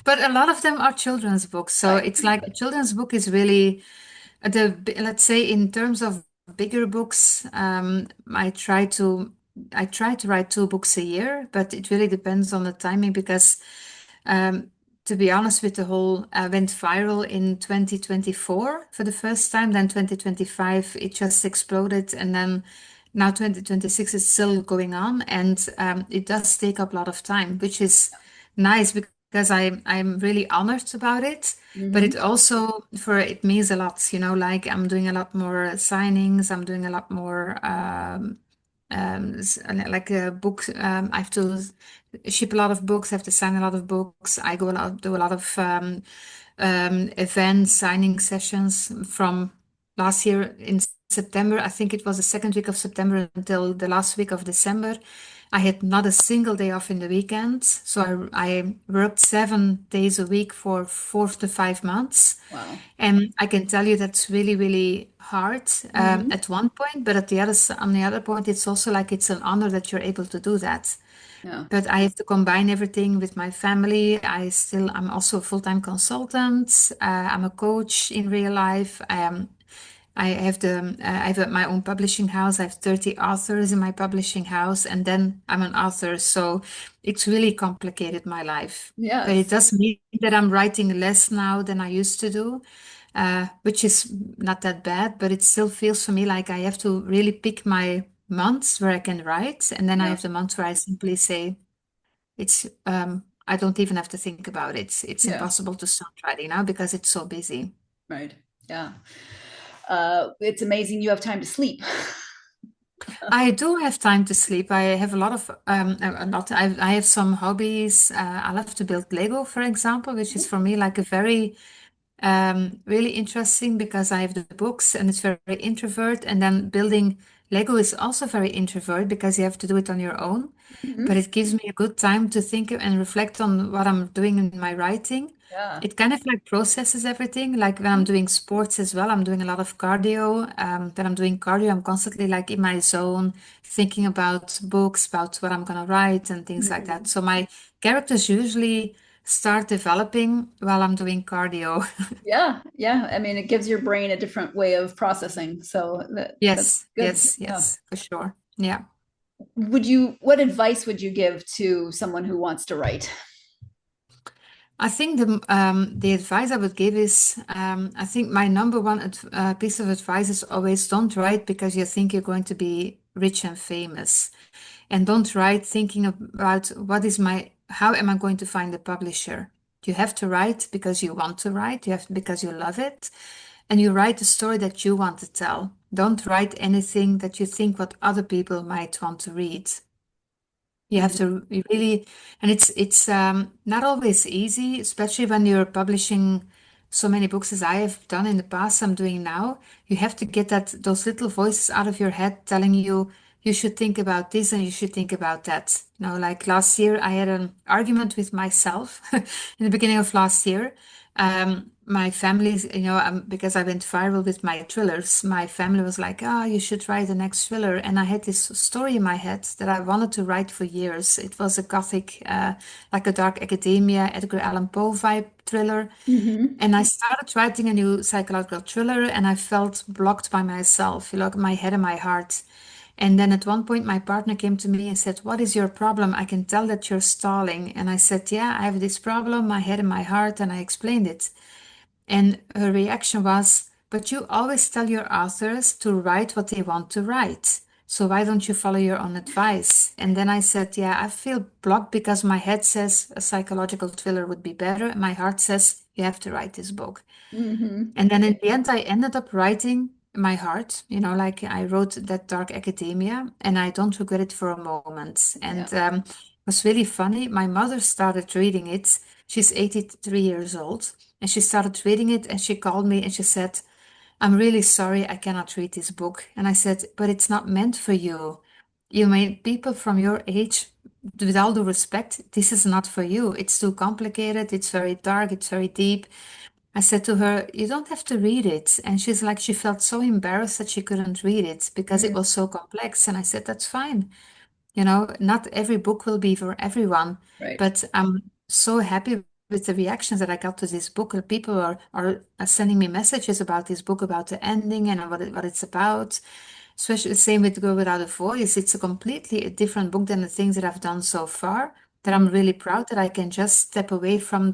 But a lot of them are children's books. So Right. it's like a children's book is really let's say in terms of bigger books, I try to write 2 books a year, but it really depends on the timing because um, to be honest with the whole, I went viral in 2024 for the first time, then 2025 it just exploded, and then now 2026 is still going on, and it does take up a lot of time, which is nice because I'm really honored about it. But Mm-hmm. it also it means a lot, like I'm doing a lot more signings, I'm doing a lot more like a book. I have to ship a lot of books, I have to sign a lot of books. I go out, do a lot of event signing sessions from last year in September. I think it was the second week of September until the last week of December. I had not a single day off in the weekends. So I worked 7 days a week for 4 to 5 months. Wow. And I can tell you that's really, really hard Mm-hmm. at one point, but on the other point, it's also like it's an honor that you're able to do that. Yeah. But I have to combine everything with my family. I'm also a full-time consultant. I'm a coach in real life. I have my own publishing house. I have 30 authors in my publishing house, and then I'm an author. So it's really complicated my life. But it Yes. does mean that I'm writing less now than I used to do, which is not that bad, but it still feels for me like I have to really pick my months where I can write, and then I Yeah. have the months where I simply say, I don't even have to think about it. It's Yeah. impossible to start writing now because it's so busy. Right. Yeah. It's amazing you have time to sleep. I do have time to sleep. I have a lot of a lot. I have some hobbies. I love to build Lego, for example, which is for me like a very really interesting because I have the books and it's very introvert. And then building Lego is also very introvert because you have to do it on your own. But Mm-hmm. it gives me a good time to think and reflect on what I'm doing in my writing. Yeah. It kind of like processes everything. Like when I'm doing sports as well, I'm doing a lot of cardio. When I'm doing cardio, I'm constantly like in my zone, thinking about books, about what I'm gonna write and things like that. Mhm. So my characters usually start developing while I'm doing cardio. Yeah. Yeah. I mean, it gives your brain a different way of processing. So that's Yes, good. yes, Yeah. yes, for sure. Yeah. What advice would you give to someone who wants to write? I think the advice I would give is I think my number one piece of advice is always don't write because you think you're going to be rich and famous. And don't write thinking about how am I going to find a publisher? You have to write because you want to write, you have because you love it, and you write the story that you want to tell. Don't write anything that you think what other people might want to read. You have to really, and it's not always easy, especially when you're publishing so many books as I have done in the past, I'm doing now. You have to get those little voices out of your head telling you you should think about this and you should think about that. Like last year, I had an argument with myself in the beginning of last year. My family, because I went viral with my thrillers, my family was like, "Oh, you should write the next thriller." And I had this story in my head that I wanted to write for years. It was a gothic, like a dark academia, Edgar Allan Poe vibe thriller. Mm-hmm. And I started writing a new psychological thriller, and I felt blocked by myself, my head and my heart. And then at one point, my partner came to me and said, "What is your problem? I can tell that you're stalling." And I said, "Yeah, I have this problem, my head and my heart." And I explained it. And her reaction was, "But you always tell your authors to write what they want to write. So why don't you follow your own advice?" And then I said, "Yeah, I feel blocked because my head says a psychological thriller would be better. And my heart says you have to write this book." Mm-hmm. And then in the end, I ended up writing my heart, like I wrote that dark academia, and I don't regret it for a moment. And it was really funny. My mother started reading it. She's 83 years old, and she started reading it, and she called me and she said, "I'm really sorry, I cannot read this book." And I said, "But it's not meant for you. You made people from your age, with all due respect, this is not for you. It's too complicated. It's very dark. It's very deep." I said to her, "You don't have to read it." And she's like, she felt so embarrassed that she couldn't read it because it was so complex. And I said, "That's fine. Not every book will be for everyone." Right. But I'm so happy with the reactions that I got to this book. People are sending me messages about this book, about the ending and what it's about. Especially the same with Girl Without a Voice. It's a completely different book than the things that I've done so far. That I'm really proud that I can just step away from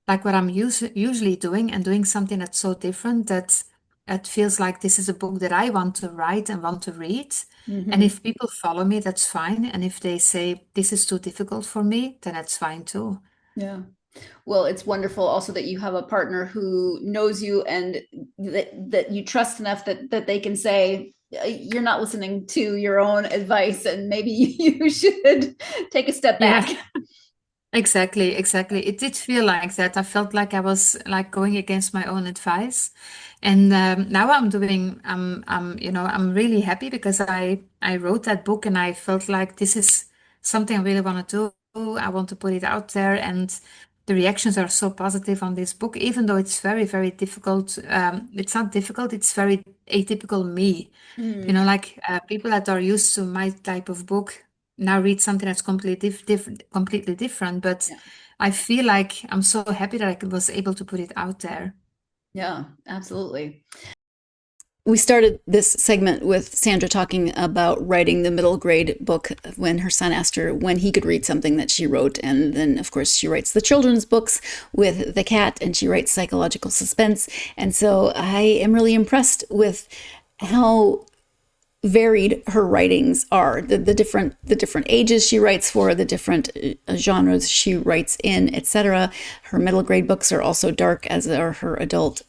what I'm usually doing and doing something that's so different that it feels like this is a book that I want to write and want to read. And Mm-hmm. if people follow me, that's fine. And if they say this is too difficult for me, then that's fine too. Yeah. Well, it's wonderful also that you have a partner who knows you and that you trust enough that they can say, "You're not listening to your own advice and maybe you should take a step back." Yeah. Exactly. It did feel like that. I felt like I was like going against my own advice. And now I'm really happy because I wrote that book and I felt like this is something I really want to do. I want to put it out there, and the reactions are so positive on this book, even though it's very, very difficult. It's not difficult, it's very atypical me. Mm. Like people that are used to my type of book now read something that's completely different. But Yeah. I feel like I'm so happy that I was able to put it out there. Yeah, absolutely. We started this segment with Sandra talking about writing the middle grade book when her son asked her when he could read something that she wrote. And then, of course, she writes the children's books with the cat and she writes psychological suspense. And so I am really impressed with how varied her writings are, the different ages she writes for, the different genres she writes in, etc. Her middle grade books are also dark, as are her adult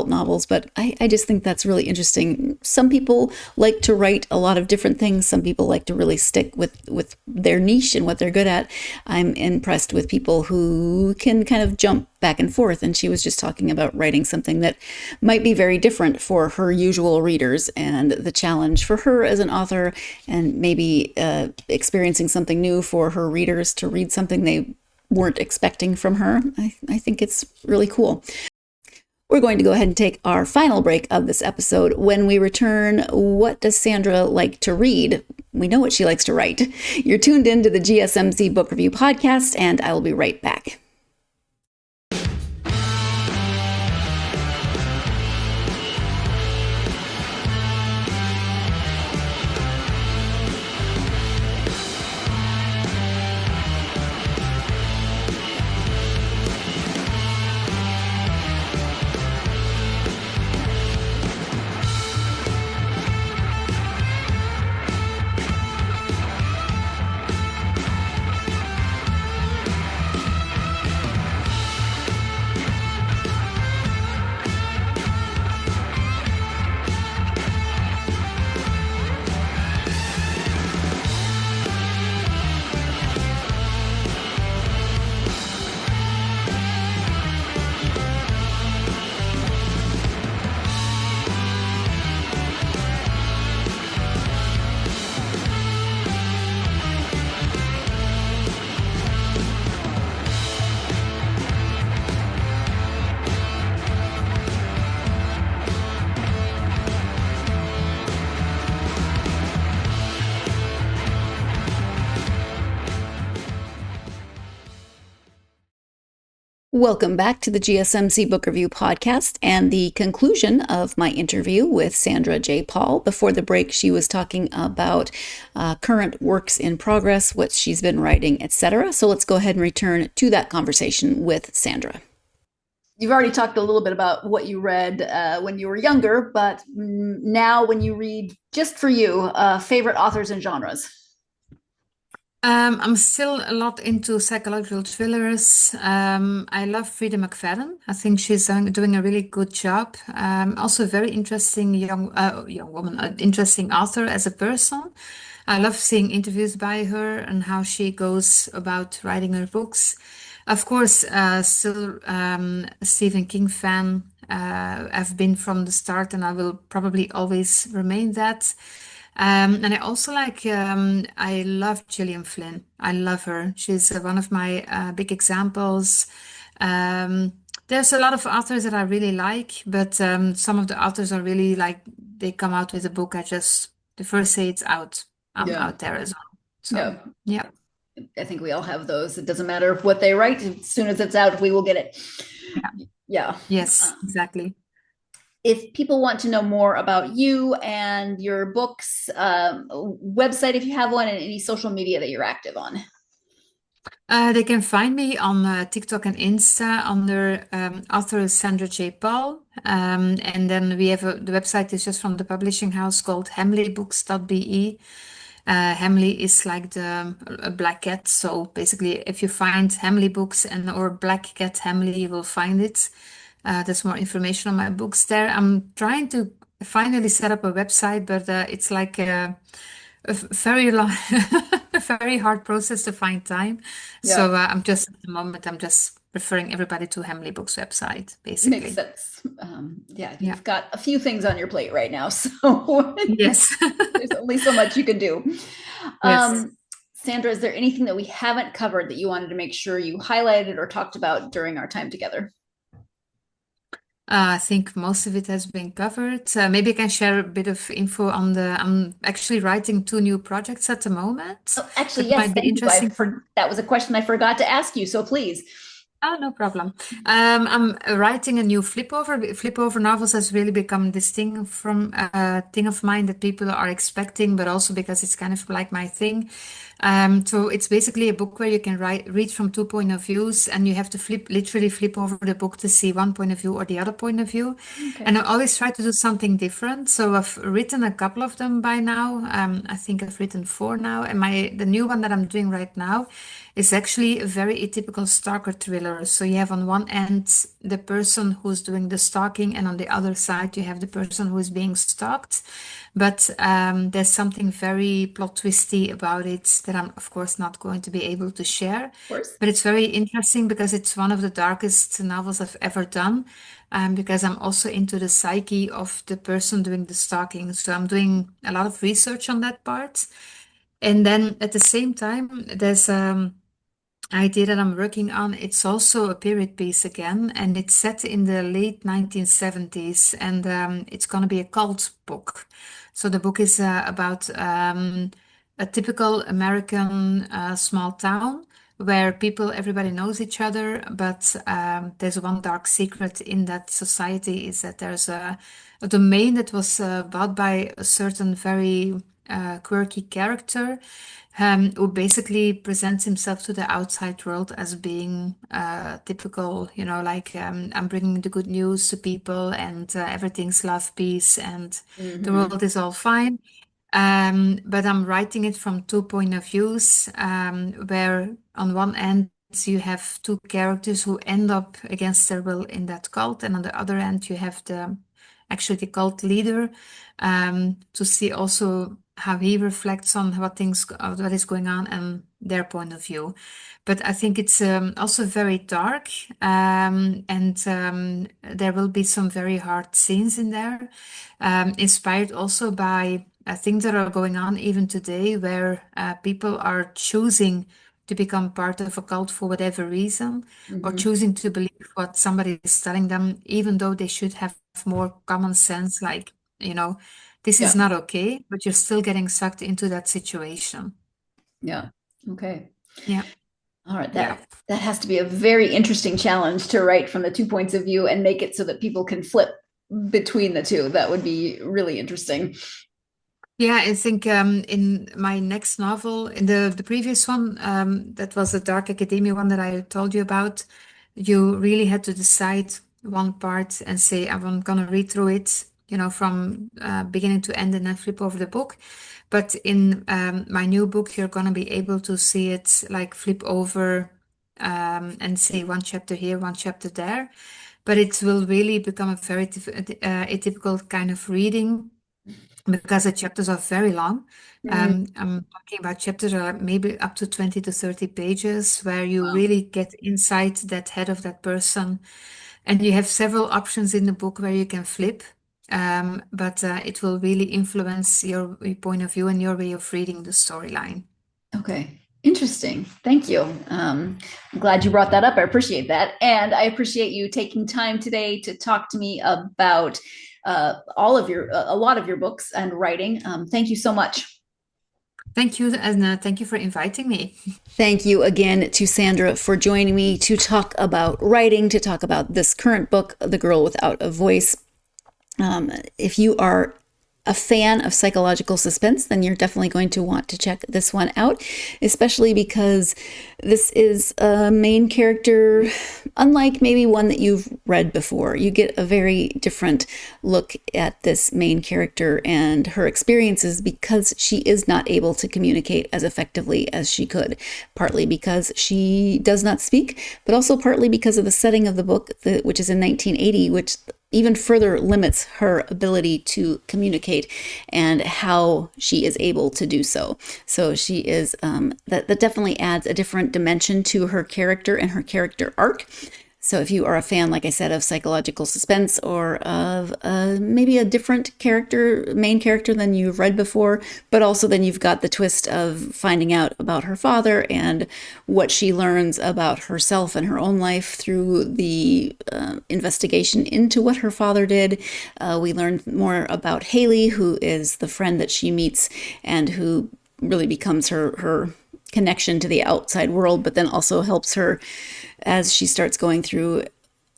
novels. But I just think that's really interesting. Some people like to write a lot of different things. Some people like to really stick with their niche and what they're good at. I'm impressed with people who can kind of jump back and forth. And she was just talking about writing something that might be very different for her usual readers, and the challenge for her as an author, and maybe experiencing something new for her readers to read something they weren't expecting from her. I think it's really cool. We're going to go ahead and take our final break of this episode. When we return, what does Sandra like to read? We know what she likes to write. You're tuned in to the GSMC Book Review Podcast, and I will be right back. Welcome back to the GSMC Book Review Podcast and the conclusion of my interview with Sandra J. Paul. Before the break, she was talking about current works in progress, what she's been writing, etc. So let's go ahead and return to that conversation with Sandra. You've already talked a little bit about what you read when you were younger, but now when you read, just for you, favorite authors and genres. I'm still a lot into psychological thrillers. I love Frida McFadden. I think she's doing a really good job. Also, a very interesting young woman, an interesting author as a person. I love seeing interviews by her and how she goes about writing her books. Of course, still Stephen King fan. I've been from the start, and I will probably always remain that. And I also I love Gillian Flynn. I love her. She's one of my big examples. There's a lot of authors that I really like, but some of the authors are really they come out with a book. The first day it's out, I'm out there as well. So, yeah. I think we all have those. It doesn't matter what they write. As soon as it's out, we will get it. Yeah. Yes, exactly. If people want to know more about you and your books, website, if you have one, and any social media that you're active on. They can find me on TikTok and Insta under author Sandra J. Paul. And then we have the website is just from the publishing house called hamleybooks.be. Hamley is like a black cat. So basically, if you find Hamley books or black cat Hamley, you will find it. There's more information on my books there. I'm trying to finally set up a website, but it's like a very long, a very hard process to find time. So at the moment, I'm just referring everybody to Hamley Books website, basically. Makes sense. You've got a few things on your plate right now, so yes, there's only so much you can do. Yes. Sandra, is there anything that we haven't covered that you wanted to make sure you highlighted or talked about during our time together? I think most of it has been covered. Maybe I can share a bit of info on I'm actually writing 2 new projects at the moment. Oh, actually, yes, might be interesting. That was a question I forgot to ask you, so please. Oh, no problem. I'm writing a new flipover. Flipover novels has really become this thing thing of mine that people are expecting, but also because it's kind of like my thing. So it's basically a book where you can read from 2 point of views, and you have to literally flip over the book to see one point of view or the other point of view. Okay. And I always try to do something different. So I've written a couple of them by now. I think I've written 4 now, and the new one that I'm doing right now is actually a very atypical stalker thriller. So you have on one end the person who's doing the stalking, and on the other side you have the person who is being stalked. But there's something very plot twisty about it that I'm, of course, not going to be able to share. Of course. But it's very interesting because it's one of the darkest novels I've ever done. Because I'm also into the psyche of the person doing the stalking. So I'm doing a lot of research on that part. And then at the same time, there's idea that I'm working on. It's also a period piece again, and it's set in the late 1970s, and it's going to be a cult book. So the book is about a typical American small town where everybody knows each other, but there's one dark secret in that society is that there's a domain that was bought by a certain very quirky character who basically presents himself to the outside world as being typical, I'm bringing the good news to people, and everything's love, peace, and the world is all fine. But I'm writing it from 2 point of views, where on one end you have 2 characters who end up against their will in that cult, and on the other end you have the cult leader, to see also how he reflects on what is going on and their point of view. But I think it's also very dark, and there will be some very hard scenes in there, inspired also by things that are going on even today, where people are choosing to become part of a cult for whatever reason, or choosing to believe what somebody is telling them, even though they should have more common sense, this is not okay, but you're still getting sucked into that situation. Yeah. Okay. Yeah. All right, Yeah. that has to be a very interesting challenge to write from the two points of view and make it so that people can flip between the two. That would be really interesting. Yeah, I think in my next novel, in the previous one, that was the dark academia one that I told you about, you really had to decide one part and say, I'm gonna read through it, from beginning to end and then flip over the book. But in my new book, you're gonna be able to see it like flip over and say one chapter here, one chapter there. But it will really become a very atypical kind of reading because the chapters are very long. I'm talking about chapters that are maybe up to 20 to 30 pages, where you Wow. really get inside that head of that person. And you have several options in the book where you can flip, but it will really influence your point of view and your way of reading the storyline. Okay. Interesting. Thank you. I'm glad you brought that up. I appreciate that. And I appreciate you taking time today to talk to me about a lot of your books and writing. Thank you so much. Thank you, and thank you for inviting me. Thank you again to Sandra for joining me to talk about writing, to talk about this current book, The Girl Without a Voice. If you are a fan of psychological suspense, then you're definitely going to want to check this one out, especially because this is a main character, unlike maybe one that you've read before. You get a very different look at this main character and her experiences because she is not able to communicate as effectively as she could, partly because she does not speak, but also partly because of the setting of the book, which is in 1980, which even further limits her ability to communicate and how she is able to do so. So she is, that definitely adds a different dimension to her character and her character arc. So if you are a fan, like I said, of psychological suspense or of maybe a different main character than you've read before, but also then you've got the twist of finding out about her father and what she learns about herself and her own life through the investigation into what her father did. We learn more about Hailey, who is the friend that she meets and who really becomes her connection to the outside world, but then also helps her as she starts going through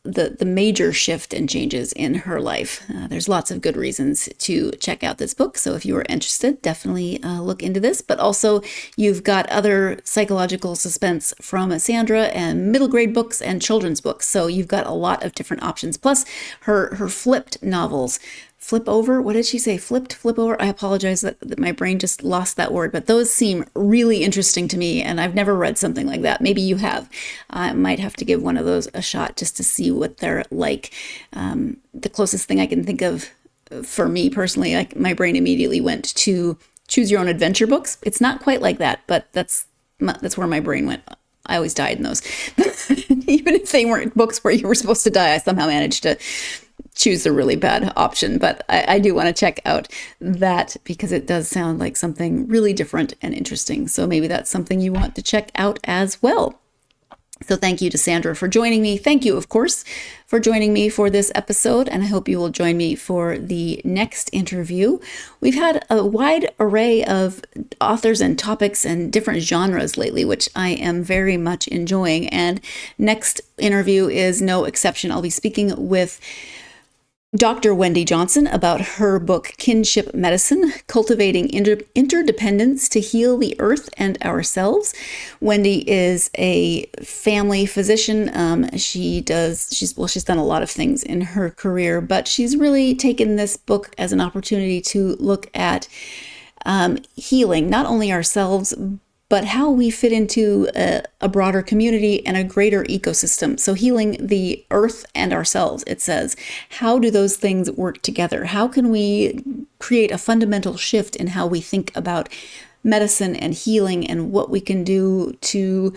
the major shift and changes in her life. There's lots of good reasons to check out this book. So if you are interested, definitely look into this. But also you've got other psychological suspense from Sandra and middle grade books and children's books. So you've got a lot of different options. Plus her flipped novels. Flip over? What did she say? Flip over? I apologize that my brain just lost that word, but those seem really interesting to me, and I've never read something like that. Maybe you have. I might have to give one of those a shot just to see what they're like. The closest thing I can think of for me personally, like my brain immediately went to choose your own adventure books. It's not quite like that, but that's where my brain went. I always died in those. Even if they weren't books where you were supposed to die, I somehow managed to choose the really bad option. But I do want to check out that because it does sound like something really different and interesting. So maybe that's something you want to check out as well. So thank you to Sandra for joining me. Thank you, of course, for joining me for this episode, and I hope you will join me for the next interview. We've had a wide array of authors and topics and different genres lately, which I am very much enjoying, and next interview is no exception. I'll be speaking with Dr. Wendy Johnson about her book, Kinship Medicine, Cultivating Interdependence to Heal the Earth and Ourselves. Wendy is a family physician. She's done a lot of things in her career, but she's really taken this book as an opportunity to look at healing, not only ourselves, but how we fit into a broader community and a greater ecosystem. So healing the earth and ourselves, it says. How do those things work together? How can we create a fundamental shift in how we think about medicine and healing and what we can do to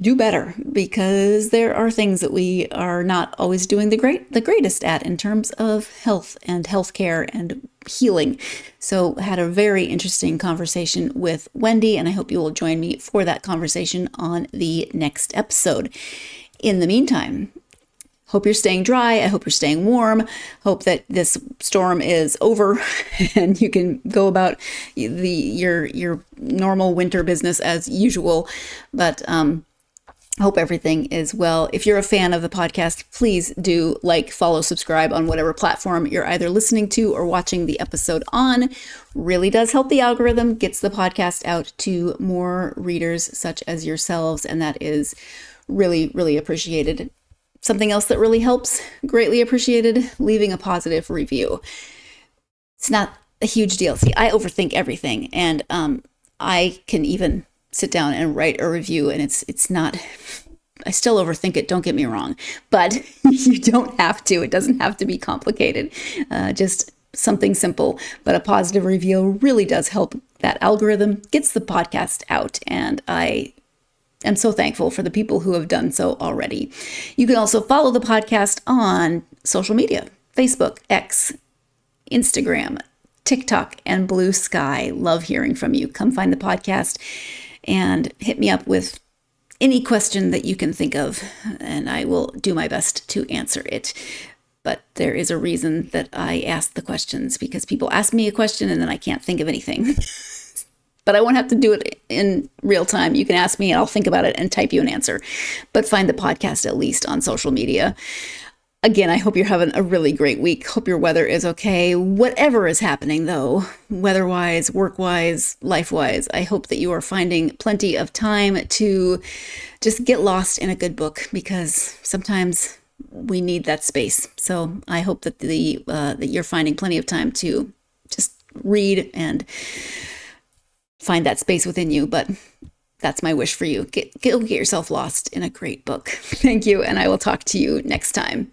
do better? Because there are things that we are not always doing the greatest at in terms of health and healthcare and healing. So had a very interesting conversation with Wendy, and I hope you will join me for that conversation on the next episode. In the meantime, hope you're staying dry. I hope you're staying warm. Hope that this storm is over and you can go about your normal winter business as usual. But hope everything is well. If you're a fan of the podcast, please do like, follow, subscribe on whatever platform you're either listening to or watching the episode on. Really does help the algorithm, gets the podcast out to more readers such as yourselves, and that is really, really appreciated. Something else that really helps, greatly appreciated, leaving a positive review. It's not a huge deal. See, I overthink everything, and I can even sit down and write a review, and it's not, I still overthink it, don't get me wrong, but you don't have to. It doesn't have to be complicated. Just something simple, but a positive review really does help that algorithm, gets the podcast out, and I am so thankful for the people who have done so already. You can also follow the podcast on social media, Facebook, X, Instagram, TikTok, and Blue Sky. Love hearing from you. Come find the podcast and hit me up with any question that you can think of, and I will do my best to answer it. But there is a reason that I ask the questions, because people ask me a question and then I can't think of anything. But I won't have to do it in real time. You can ask me and I'll think about it and type you an answer. But find the podcast at least on social media. Again, I hope you're having a really great week. Hope your weather is okay. Whatever is happening, though, weather-wise, work-wise, life-wise, I hope that you are finding plenty of time to just get lost in a good book, because sometimes we need that space. So I hope that that you're finding plenty of time to just read and find that space within you. But that's my wish for you. Get yourself lost in a great book. Thank you, and I will talk to you next time.